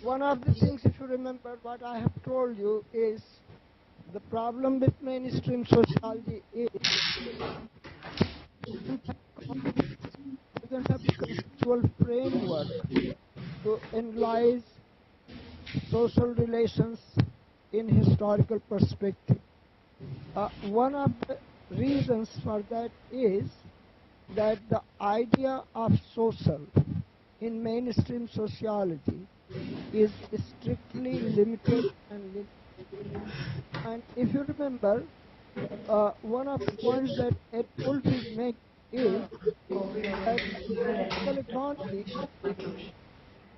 One of the things, if you remember, what I have told you is the problem with mainstream sociology is doesn't have a conceptual framework to analyze social relations in historical perspective. One of the reasons for that is that the idea of social in mainstream sociology is strictly limited and limited. And if you remember, one of the points that Ed Wolf is making is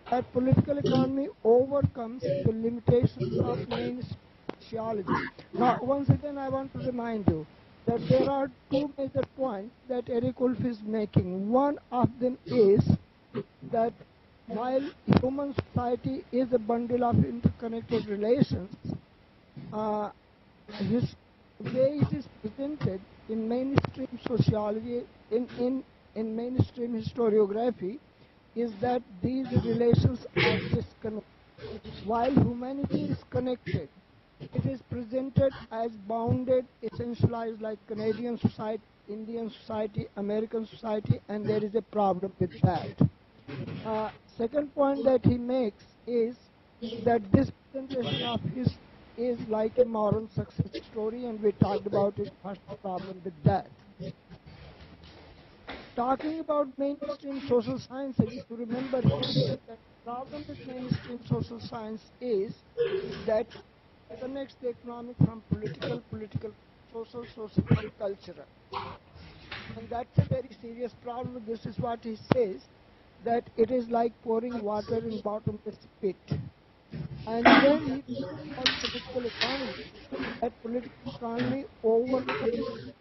that political economy overcomes the limitations of mainstream sociology. Now, once again, I want to remind you that there are two major points that Eric Wolf is making. One of them is that while human society is a bundle of interconnected relations, this way it is presented in mainstream sociology, in mainstream historiography, is that these relations are disconnected. While humanity is connected, it is presented as bounded, essentialized, like Canadian society, Indian society, American society, and there is a problem with that. Second point that he makes is that this presentation of his is like a moral success story, and we talked about it, first problem with that. Talking about mainstream social sciences, if you remember, that the problem with mainstream social science is that it connects the economic from political, social from cultural. And that's a very serious problem. This is what he says, that it is like pouring water in bottomless pit. And then he talks about political economy, that political economy overcomes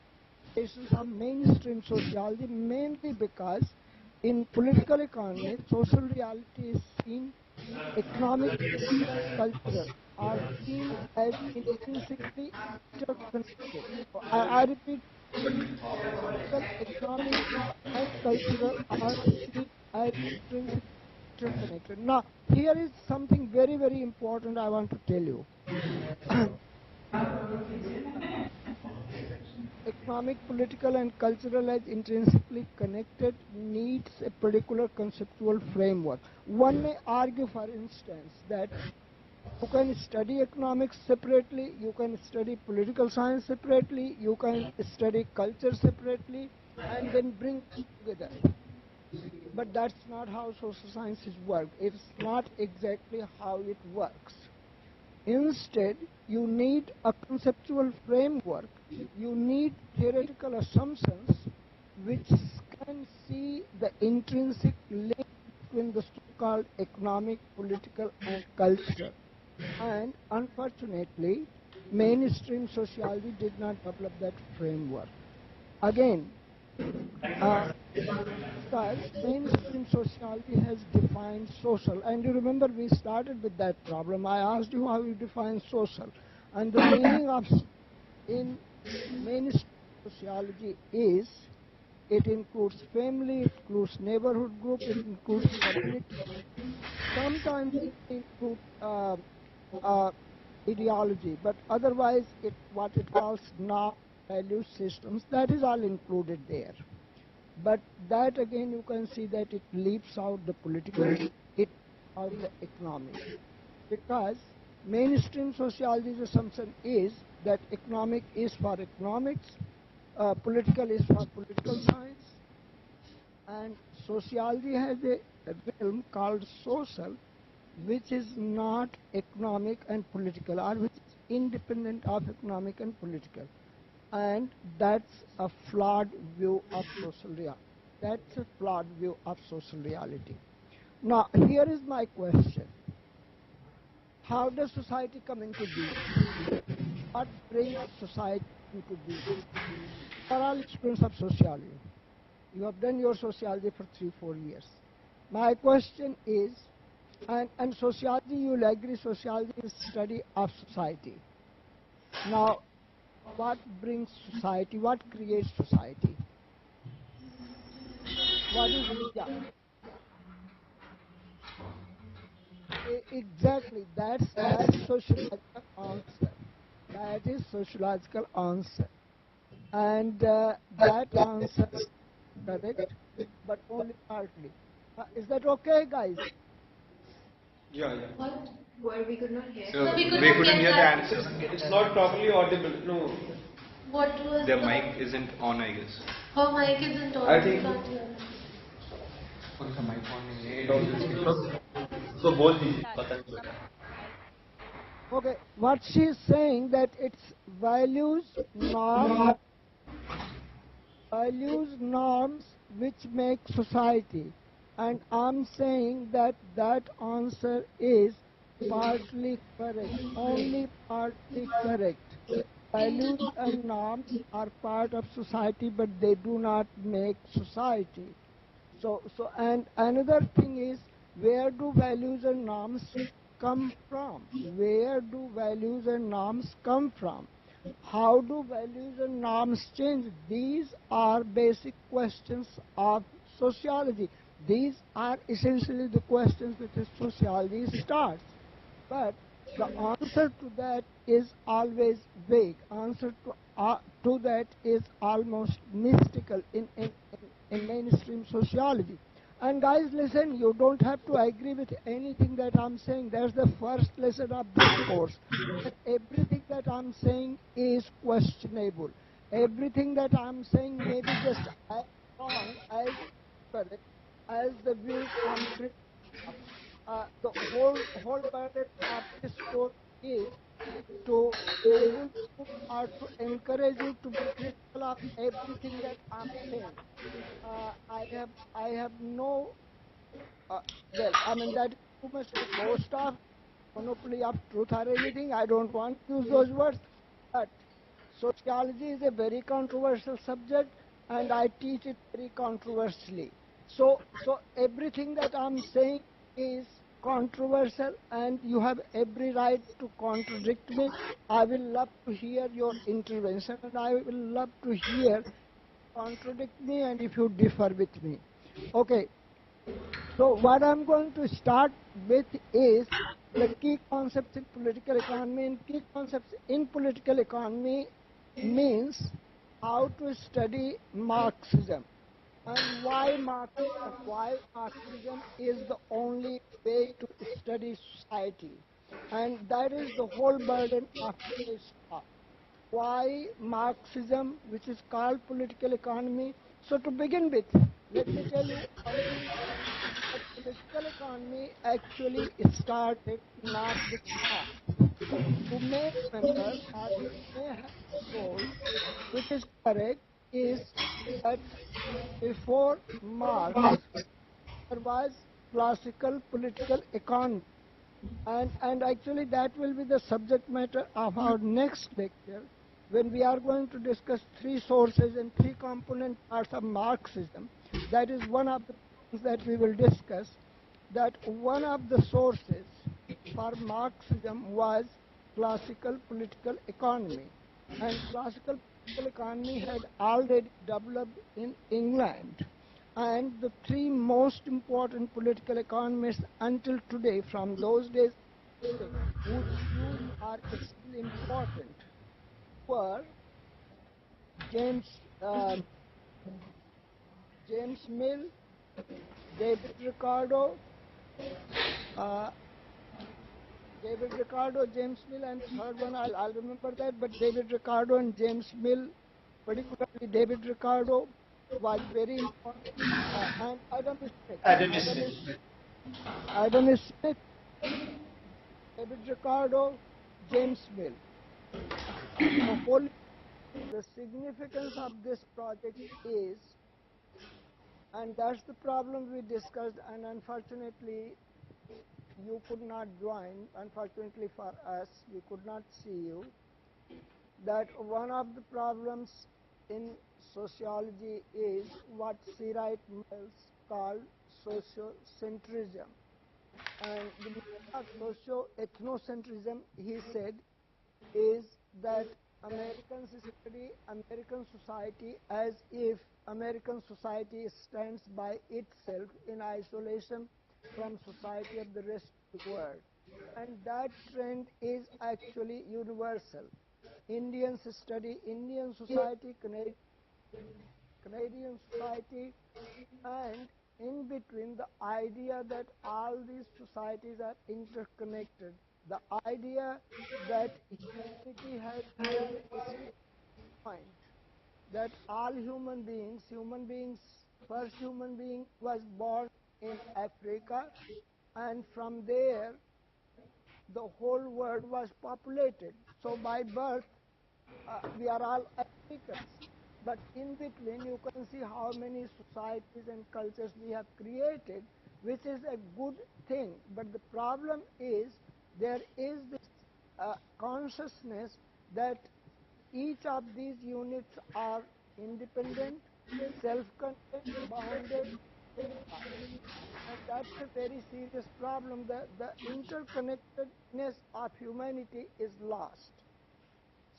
of mainstream sociology, mainly because in political economy, social reality is seen, economic and cultural are seen as intrinsically interconnected. I repeat, political, economic, and cultural are seen as intrinsically interconnected. Now, here is something very, very important I want to tell you. Economic, political, and cultural as intrinsically connected needs a particular conceptual framework. One may argue, for instance, that you can study economics separately, you can study political science separately, you can study culture separately, and then bring them together. But that's not how social sciences work. It's not exactly how it works. Instead, you need a conceptual framework. You need theoretical assumptions which can see the intrinsic link between the so-called economic, political, and cultural. And unfortunately, mainstream sociology did not develop that framework. Again, because mainstream sociology has defined social, and you remember we started with that problem. I asked you how you define social, and the meaning of in mainstream sociology is it includes family, it includes neighborhood group, it includes community. Sometimes it includes ideology, but otherwise what it calls norm, value systems, that is all included there. But that again you can see that it leaves out the political, it out the economic. Because mainstream sociology's assumption is that economic is for economics, political is for political science, and sociology has a realm called social, which is not economic and political, or which is independent of economic and political. And that's a flawed view of social reality. That's a flawed view of social reality. Now, here is my question. How does society come into being? What brings society into being? You are all students of sociology. You have done your sociology for 3-4 years. My question is, and sociology, you will agree, sociology is study of society. Now, what brings society? What creates society? What is, yeah. Exactly. That's sociological answer. That is sociological answer. And that answer is correct, but only partly. Is that okay, guys? Yeah, yeah. What? Where we could not hear. So No, we could we not couldn't get hear the that. answer. It's not properly audible. No. What was The mic isn't on, I guess. her mic isn't on. I think. We can't hear. उनका mic on नहीं है. It always so बोल दीजिए. पता नहीं चला. Okay, what she's saying that it's values, norms which make society. And I'm saying that that answer is partly correct, only partly correct. Values and norms are part of society, but they do not make society. And another thing is, where do values and norms come from? Where do values and norms come from? How do values and norms change? These are basic questions of sociology. These are essentially the questions that sociology starts. But the answer to that is always vague. Answer to that is almost mystical in mainstream sociology. And guys, listen, you don't have to agree with anything that I'm saying. That's the first lesson of this course. That everything that I'm saying is questionable. Everything that I'm saying may be just as wrong as correct as the views I'm critical of. The whole burden of this course is to enable you or to encourage you to be critical of everything that I'm saying. I have no well, I mean that is too much to boast of, monopoly of truth or anything. I don't want to use those words, but sociology is a very controversial subject, and I teach it very controversially. So everything that I'm saying is controversial, and you have every right to contradict me. I will love to hear your intervention, and I will love to hear contradict me and if you differ with me. Okay. So what I'm going to start with is the key concepts in political economy. And key concepts in political economy means how to study Marxism and why Marxism. Why Marxism is the only way to study society. And that is the whole burden of this talk. Why Marxism, which is called political economy. So to begin with, let me tell you one thing. The political economy actually started not this far. You may remember or you may have told, which is correct, is that before Marx there was classical political economy. And actually that will be the subject matter of our next lecture, when we are going to discuss three sources and three component parts of Marxism. That is one of the things that we will discuss, that one of the sources for Marxism was classical political economy. And classical political economy had already developed in England. And the three most important political economists until today, from those days whose views are still important, were James James Mill, David Ricardo, uh, James Mill, and third one I'll remember that. But David Ricardo and James Mill, particularly David Ricardo, was very important. And Adam Smith, David Ricardo, James Mill. The significance of this project is, and that's the problem we discussed, and unfortunately you could not join. Unfortunately for us, we could not see you. That one of the problems in sociology is what C. Wright Mills called sociocentrism. And the meaning of socio-ethnocentrism, he said, is that Americans study American society as if American society stands by itself in isolation from society of the rest of the world. and that trend is actually universal. Indians study Indian society, Canadian society, and in between the idea that all these societies are interconnected, the idea that humanity has done its point, that all human beings, first human being was born in Africa, and from there the whole world was populated. So by birth, we are all Africans. But in between, you can see how many societies and cultures we have created, which is a good thing. But the problem is there is this consciousness that each of these units are independent, self-contained, bounded, and that's a very serious problem. The interconnectedness of humanity is lost.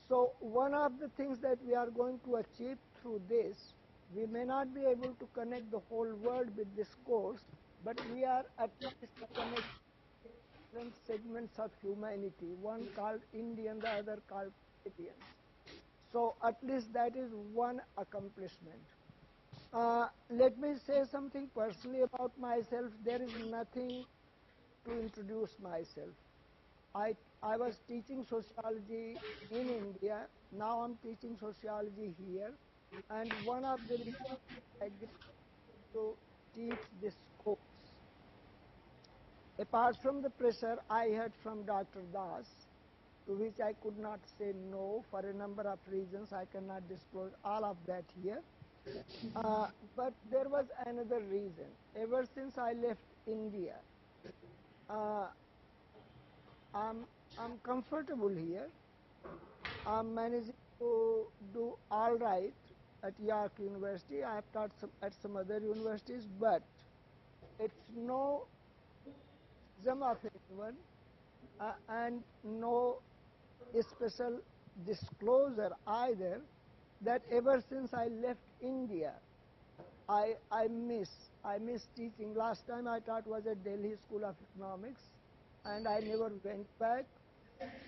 So one of the things that we are going to achieve through this, we may not be able to connect the whole world with this course, but we are at least connecting different segments of humanity, one called Indian, the other called Canadians. So at least that is one accomplishment. Let me say something personally about myself. There is nothing to introduce myself. I was teaching sociology in India. Now I'm teaching sociology here. And one of the reasons I agreed to teach this course, apart from the pressure I had from Dr. Das, to which I could not say no for a number of reasons. I cannot disclose all of that here. But there was another reason. Ever since I left India, I'm comfortable here. I'm managing to do all right at York University. I have taught at some other universities, but it's no criticism of anyone and no special disclosure either that ever since I left India, I miss teaching. Last time I taught was at Delhi School of Economics, and I never went back.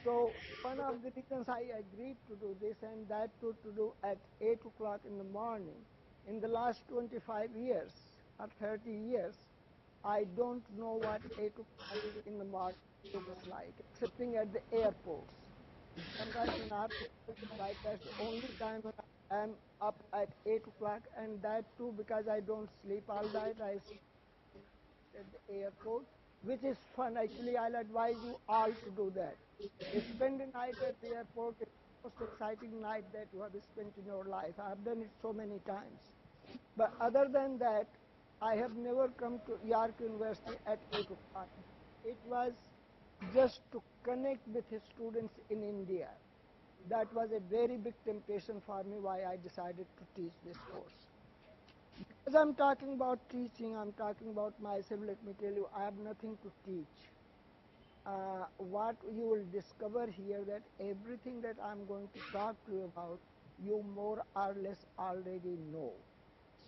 So one of the reasons I agreed to do this, and that too to do at 8 o'clock in the morning, in the last 25 years or 30 years, I don't know what 8 o'clock in the morning looks like, excepting at the airports. Sometimes in our flight, that's the only time when I'm up at 8 o'clock, and that too because I don't sleep all night. I sleep at the airport, which is fun. Actually, I'll advise you all to do that. Spend a night at the airport. It's the most exciting night that you have spent in your life. I have done it so many times. But other than that, I have never come to York University at 8 o'clock. It was just to connect with his students in India. That was a very big temptation for me, why I decided to teach this course. As I'm talking about teaching, I'm talking about myself. Let me tell you, I have nothing to teach. What you will discover here, that everything that I'm going to talk to you about, you more or less already know.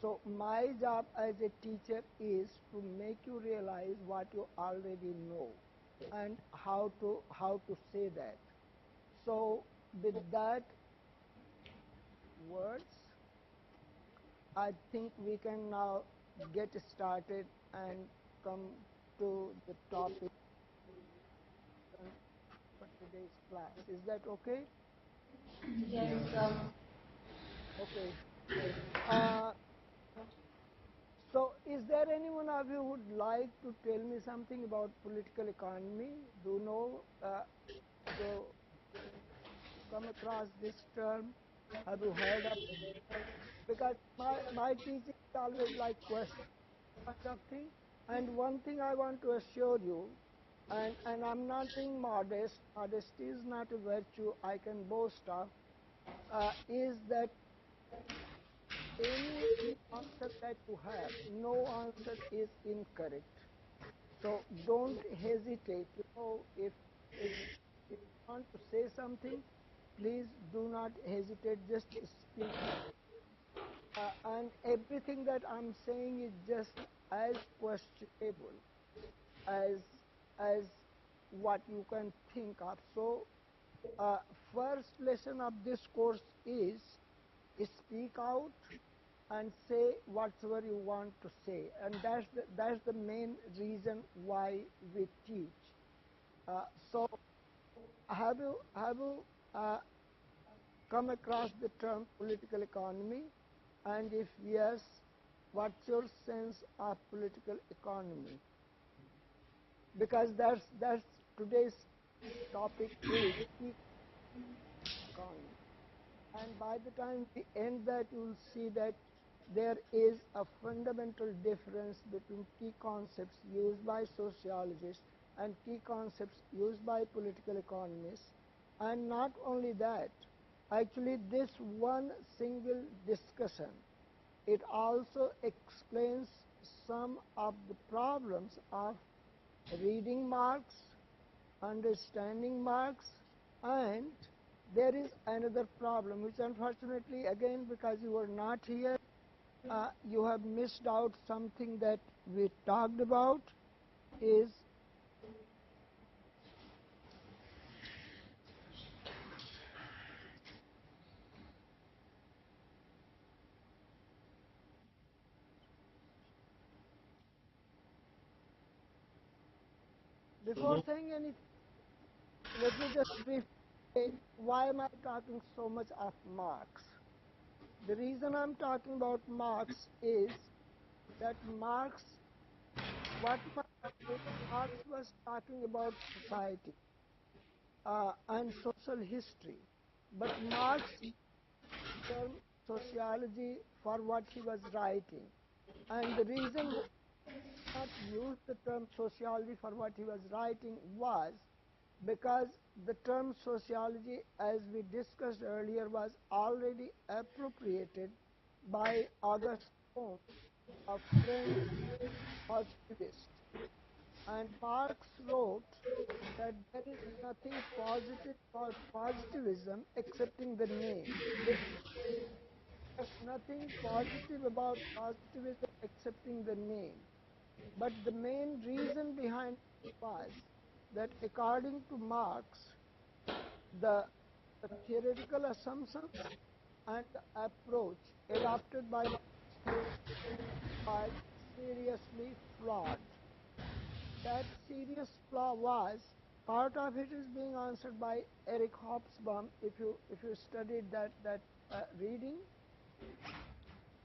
So my job as a teacher is to make you realize what you already know and how to say that. So with that words, I think we can now get started and come to the topic for today's class. Is that okay? Yes, sir. Okay. So is there anyone of you who would like to tell me something about political economy? Do you know, do come across this term? Have you heard of it? Because my teaching is always like question kind of thing. And one thing I want to assure you, and I'm not being modest, modesty is not a virtue I can boast of, is that any answer that you have, no answer is incorrect. So don't hesitate. You know, if you want to say something, please do not hesitate. Just speak. And everything that I'm saying is just as questionable as what you can think of. So first lesson of this course is speak out and say whatever you want to say, and that's the main reason why we teach. So have you come across the term political economy, and if yes, what's your sense of political economy? Because that's today's topic is economy. And by the time we end that, you'll see that there is a fundamental difference between key concepts used by sociologists and key concepts used by political economists. And not only that, actually this one single discussion, it also explains some of the problems of reading Marx, understanding Marx, and there is another problem which unfortunately, again, because you were not here, you have missed out something that we talked about is before saying anything, let me just briefly say why am I talking so much of Marx. The reason I'm talking about Marx is that Marx was talking about society and social history, but Marx term sociology for what he was writing, and the reason why he not used the term sociology for what he was writing was because the term sociology, as we discussed earlier, was already appropriated by Auguste Comte, a French positivist. And Marx wrote that there is nothing positive about positivism excepting the name. There's nothing positive about positivism excepting the name. But the main reason behind it was that according to Marx, the theoretical assumptions and the approach adopted by Marx was seriously flawed. That serious flaw was, part of it is being answered by Eric Hobsbawm, if you studied that reading,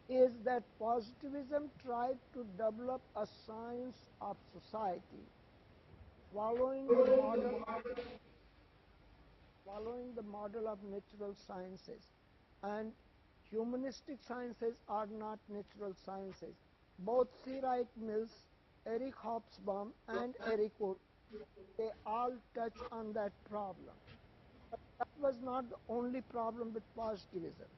is that positivism tried to develop a science of society following the model of natural sciences, and humanistic sciences are not natural sciences. Both C. Wright Mills, Eric Hobsbawm, and Eric Wood, they all touch on that problem. But that was not the only problem with positivism.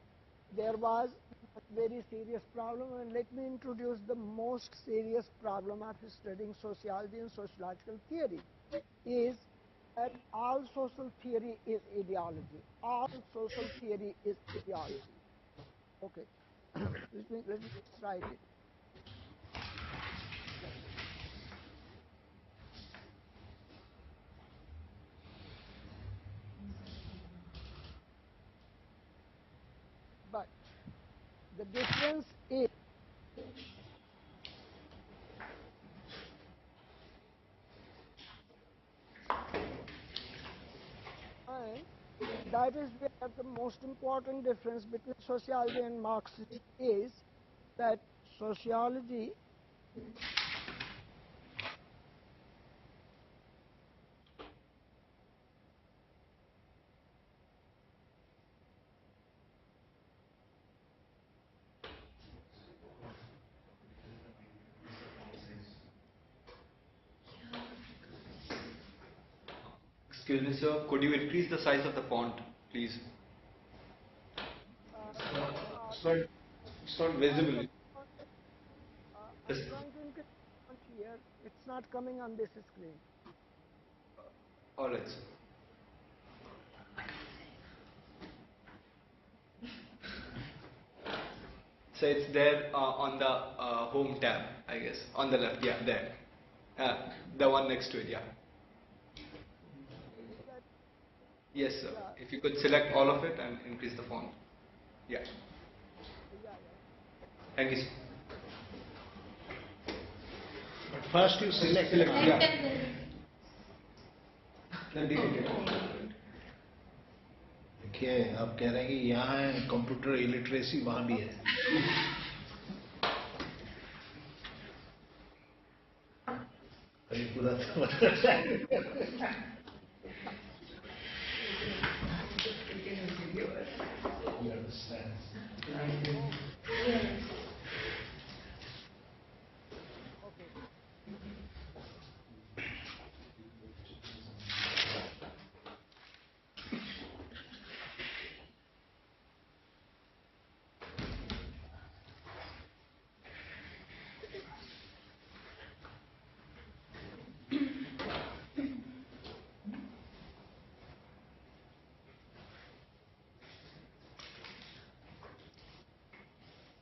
There was a very serious problem, and let me introduce the most serious problem of studying sociology and sociological theory, is that all social theory is ideology. All social theory is ideology. Okay, let me just write it. But the difference is and that is where the most important difference between sociology and Marxism is that sociology Excuse me, sir. Could you increase the size of the font, please? It's not visible. I'm trying to increase it here. It's not coming on this screen. All right, sir. So it's there on the home tab, I guess, on the left. Yeah, there. The one next to it. Yeah. Yes, sir. Yeah. If you could select all of it and increase the font. Yeah. Yeah. Thank you, sir. But first you select. Yeah. देखिए आप कह रहे हैं कि यहाँ है computer illiteracy, वहाँ भी है. अभी पूरा You understand. Okay.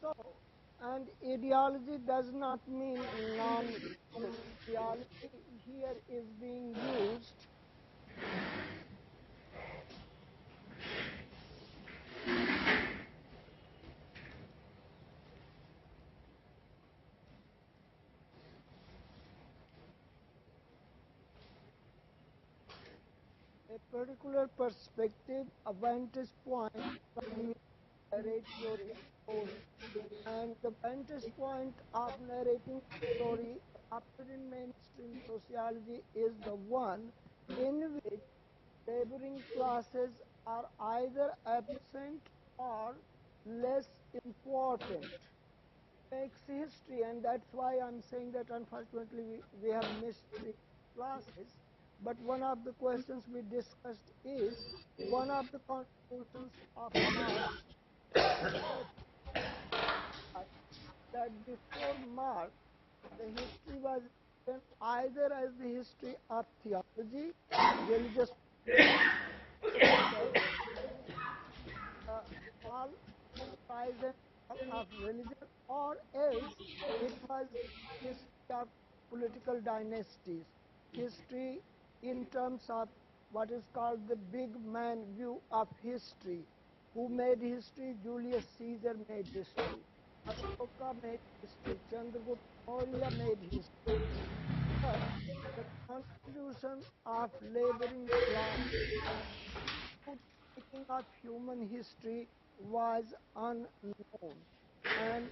So, and ideology does not mean non-ideology here is being used a particular perspective, a vantage point from which to narrate your story. And the vantage point of narrating story adopted in mainstream sociology is the one in which laboring classes are either absent or less important. Makes history, and that's why I'm saying that unfortunately we have missed the classes. But one of the questions we discussed is one of the contributions of Marx that before Marx the history was written either as the history of theology, religious, all horizon of religion, or else it was history of political dynasties, history in terms of what is called the big man view of history. Who made history? Julius Caesar made history. Ashoka made history. Chandragupta Maurya made history. But the contribution of laboring class to the making of human history was unknown, and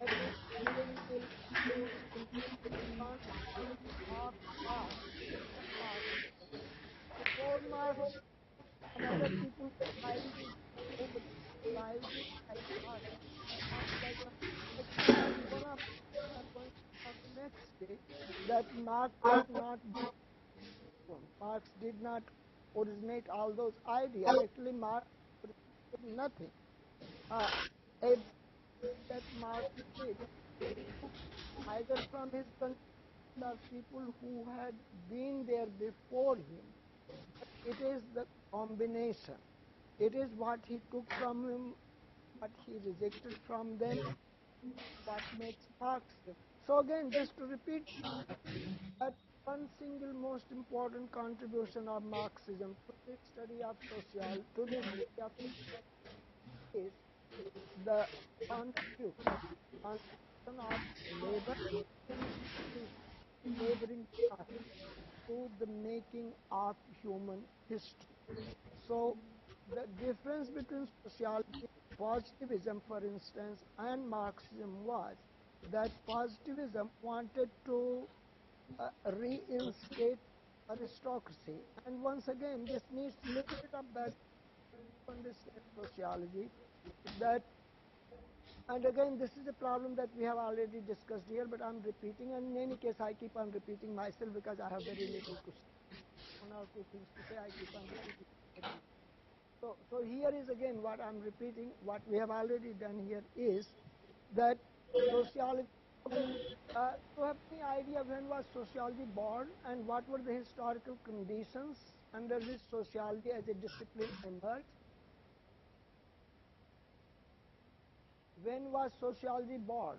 that is really will contribution of Marx. Before Marx, some other people tried it, nobody tried it like Marx. Marx was not expected, and one of them are going to talk next day that Marx was not born. Marx did not originate all those ideas. Actually, Marx originated nothing. Everything that Marx did either from his contemporaries or people who had been there before him. It is the combination. It is what he took from him, what he rejected from them, what makes Marxism. So again, just to repeat that one single most important contribution of Marxism to the study of sociology, to the study of society is the contribution of labor, laboring class to the making of human history. So the difference between sociology, positivism for instance, and Marxism was that positivism wanted to reinstate aristocracy. And once again, this needs a little bit of background to understand sociology. That, and again, this is a problem that we have already discussed here, but I'm repeating, and in any case, I keep on repeating myself because I have very little to say. One or two things to say, I keep on repeating. So here is again what I'm repeating. What we have already done here is that sociology. To have any idea when was sociology born and what were the historical conditions under which sociology as a discipline emerged? When was sociology born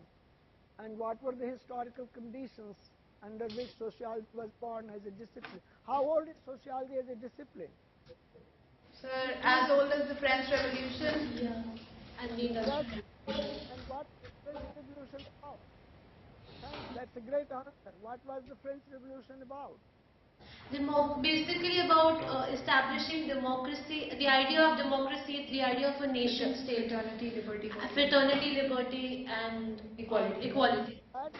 and what were the historical conditions under which sociology was born as a discipline? How old is sociology as a discipline? Sir, as old as the French Revolution? Yeah. And the That, industry. and what was the French Revolution about? Thanks, that's a great answer. What was the French Revolution about? Basically about establishing democracy, the idea of democracy, the idea of a nation state. Fraternity, liberty, and equality. That's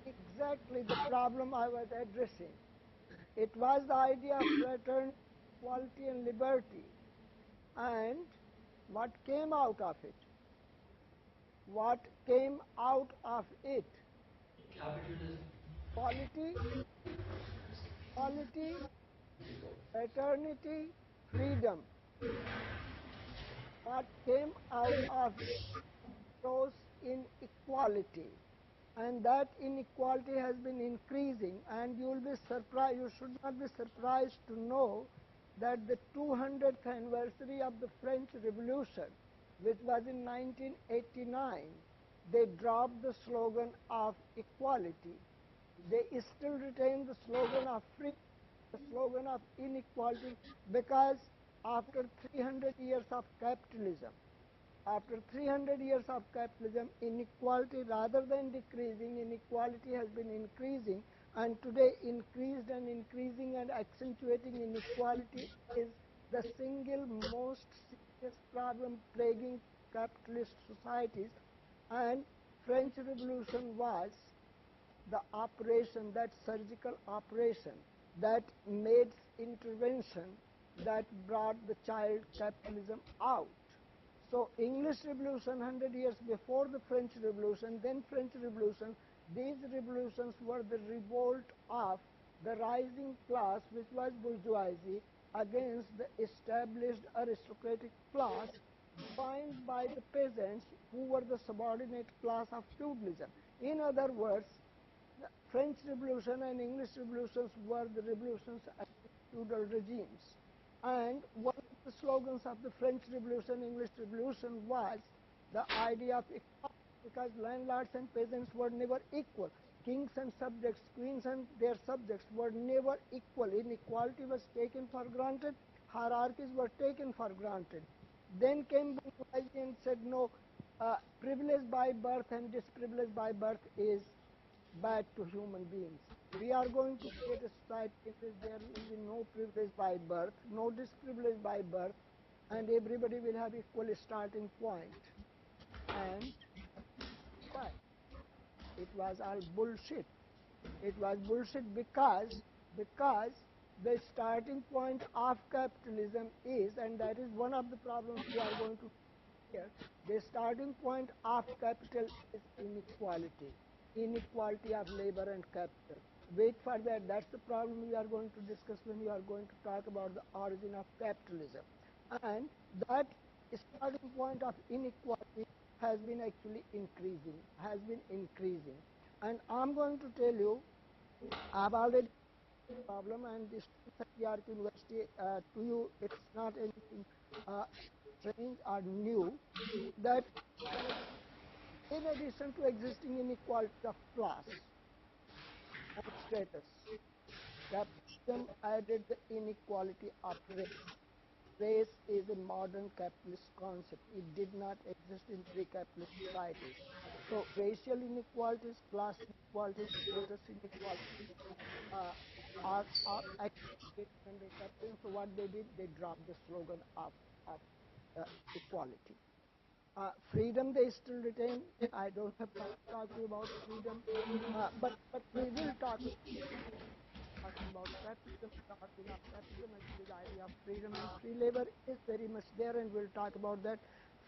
exactly the problem I was addressing. It was the idea of fraternity, equality, and liberty. And what came out of it? What came out of it? Capitalism. Quality, fraternity, freedom. What came out of it shows inequality. And that inequality has been increasing, and you will be surprised, you should not be surprised to know that the 200th anniversary of the French Revolution, which was in 1989, they dropped the slogan of equality. They still retain the slogan of freedom, the slogan of inequality, because after 300 years of capitalism, inequality, rather than decreasing, inequality has been increasing, and today increased and increasing and accentuating inequality is the single most serious problem plaguing capitalist societies. And French Revolution was the operation, that surgical operation, that made intervention that brought the child capitalism out. So English Revolution 100 years before the French Revolution, then French Revolution, these revolutions were the revolt of the rising class, which was bourgeoisie, against the established aristocratic class, defined by the peasants, who were the subordinate class of feudalism. In other words, the French Revolution and English revolutions were the revolutions against feudal regimes. And one of the slogans of the French Revolution, English Revolution, was the idea of equality, because landlords and peasants were never equal. Kings and subjects, queens and their subjects were never equal. Inequality was taken for granted, hierarchies were taken for granted. Then came bourgeoisie and said, no, privilege by birth and disprivilege by birth is bad to human beings. We are going to create a society in which there will be no privilege by birth, no disprivilege by birth, and everybody will have equal starting point. And why? It was all bullshit. It was bullshit because the starting point of capitalism is, and that is one of the problems we are going to here, the starting point of capital is inequality of labor and capital. Wait for that. That's the problem we are going to discuss when we are going to talk about the origin of capitalism. And that starting point of inequality has been actually increasing, And I'm going to tell you, I've already problem, and this Satyarth University, to you, it's not anything strange or new, that in addition to existing inequality of class and status, capitalism added the inequality of race. Race is a modern capitalist concept. It did not exist in pre-capitalist societies. So racial inequalities, class inequalities, status inequalities are accepted under capitalism. So what they did, they dropped the slogan of equality. Freedom they still retain. I don't have time to talk to you about freedom, but we will talk about capitalism, the origin of capitalism, actually the idea of freedom and free labor is very much there, and we'll talk about that.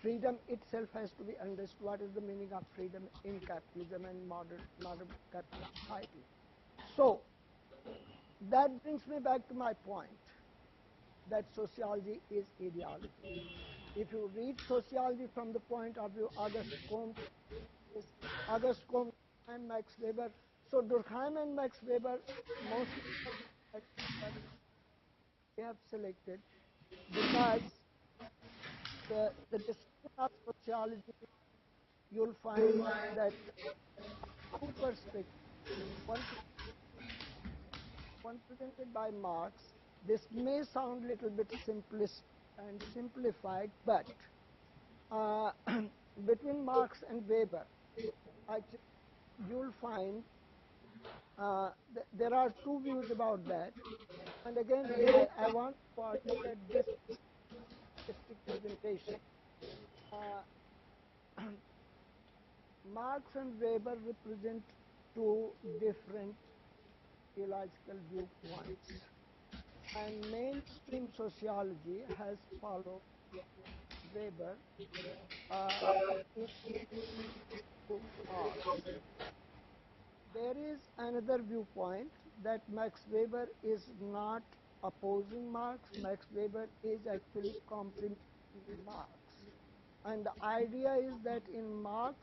Freedom itself has to be understood. What is the meaning of freedom in capitalism and modern capitalist society? So that brings me back to my point that sociology is ideology. If you read sociology from the point of view Auguste Comte, and Max Weber. So Durkheim and Max Weber, most of they have selected because the discussion of sociology, you'll find that two perspectives, one presented by Marx. This may sound a little bit simplest and simplified, but between Marx and Weber, actually, you'll find there are two views about that. And again, I want to argue that this simplistic presentation, uh, Marx and Weber represent two different theological viewpoints. And mainstream sociology has followed Weber in Marx. There is another viewpoint that Max Weber is not opposing Marx. Max Weber is actually complementing Marx. And the idea is that in Marx,